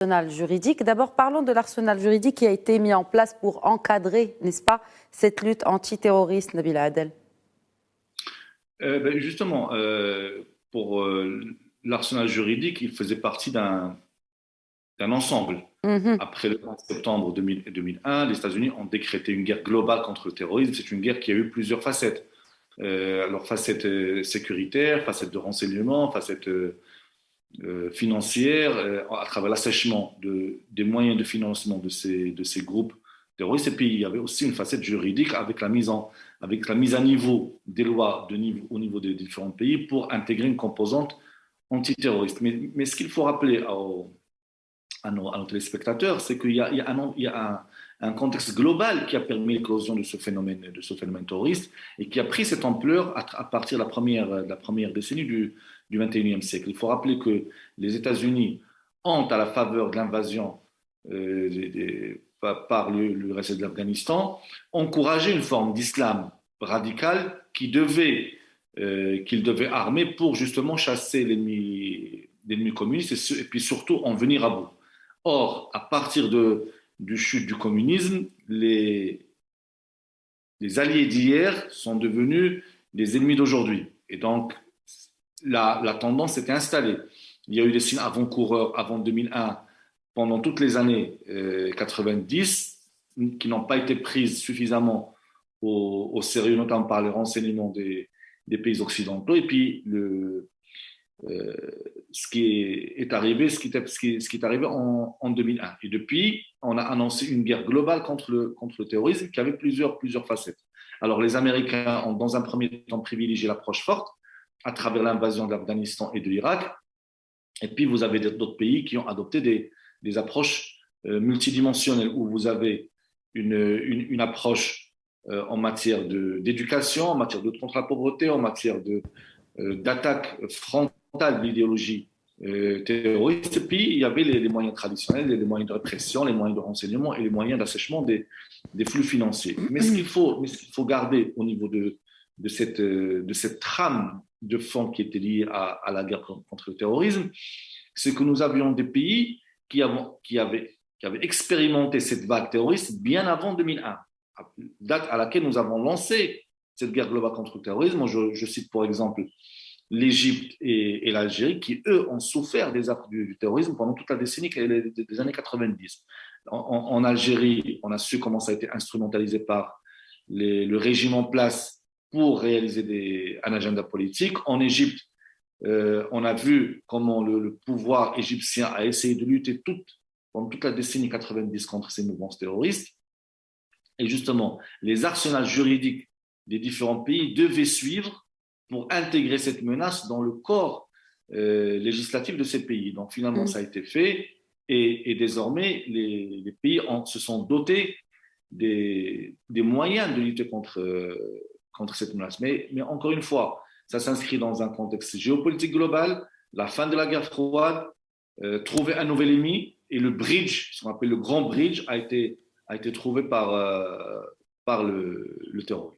L'arsenal juridique. D'abord, parlons de l'arsenal juridique qui a été mis en place pour encadrer, n'est-ce pas, cette lutte antiterroriste, Nabil Adel. Justement, pour l'arsenal juridique, il faisait partie d'un ensemble. Mhm. Après le 11 septembre 2001, les États-Unis ont décrété une guerre globale contre le terrorisme. C'est une guerre qui a eu plusieurs facettes. Alors, facette sécuritaire, facette de renseignement, facette financière, à travers l'assèchement des moyens de financement de ces groupes terroristes. Et puis, il y avait aussi une facette juridique avec la mise à niveau des lois au niveau des différents pays pour intégrer une composante antiterroriste. Mais ce qu'il faut rappeler à nos téléspectateurs, c'est qu'il y a un contexte global qui a permis l'éclosion de ce phénomène terroriste et qui a pris cette ampleur à partir de la première décennie du 21e siècle. Il faut rappeler que les États-Unis ont, à la faveur de l'invasion par le reste de l'Afghanistan, encouragé une forme d'islam radical qu'ils devaient armer pour justement chasser l'ennemi communiste et puis surtout en venir à bout. Or, à partir du chute du communisme, les alliés d'hier sont devenus les ennemis d'aujourd'hui. Et donc, la tendance s'était installée. Il y a eu des signes avant-coureurs avant 2001, pendant toutes les années 90, qui n'ont pas été prises suffisamment au sérieux, notamment par les renseignements des pays occidentaux. Et puis, ce qui est arrivé, ce qui est arrivé en 2001. Et depuis, on a annoncé une guerre globale contre le terrorisme qui avait plusieurs facettes. Alors, les Américains ont, dans un premier temps, privilégié l'approche forte à travers l'invasion de l'Afghanistan et de l'Irak. Et puis, vous avez d'autres pays qui ont adopté des approches multidimensionnelles où vous avez une approche en matière d'éducation, en matière de lutte contre la pauvreté, en matière d'attaque frontale de l'idéologie terroriste. Et puis, il y avait les moyens traditionnels, les moyens de répression, les moyens de renseignement et les moyens d'assèchement des flux financiers. Mais ce qu'il faut garder au niveau de cette trame de fond qui était liée à la guerre contre le terrorisme, c'est que nous avions des pays qui avaient expérimenté cette vague terroriste bien avant 2001, date à laquelle nous avons lancé cette guerre globale contre le terrorisme. Je cite pour exemple l'Égypte et l'Algérie, qui, eux, ont souffert des actes du terrorisme pendant toute la décennie des années 90. En Algérie, on a su comment ça a été instrumentalisé par le régime en place pour réaliser un agenda politique. En Égypte, on a vu comment le pouvoir égyptien a essayé de lutter pendant toute la décennie 90 contre ces mouvements terroristes. Et justement, les arsenals juridiques des différents pays devaient suivre pour intégrer cette menace dans le corps législatif de ces pays. Donc finalement, ça a été fait et désormais, les pays se sont dotés des moyens de lutter contre cette menace. Mais encore une fois, ça s'inscrit dans un contexte géopolitique global, la fin de la guerre froide, trouver un nouvel ennemi et le bridge, ce qu'on appelle le grand bridge, a été trouvé par le terrorisme.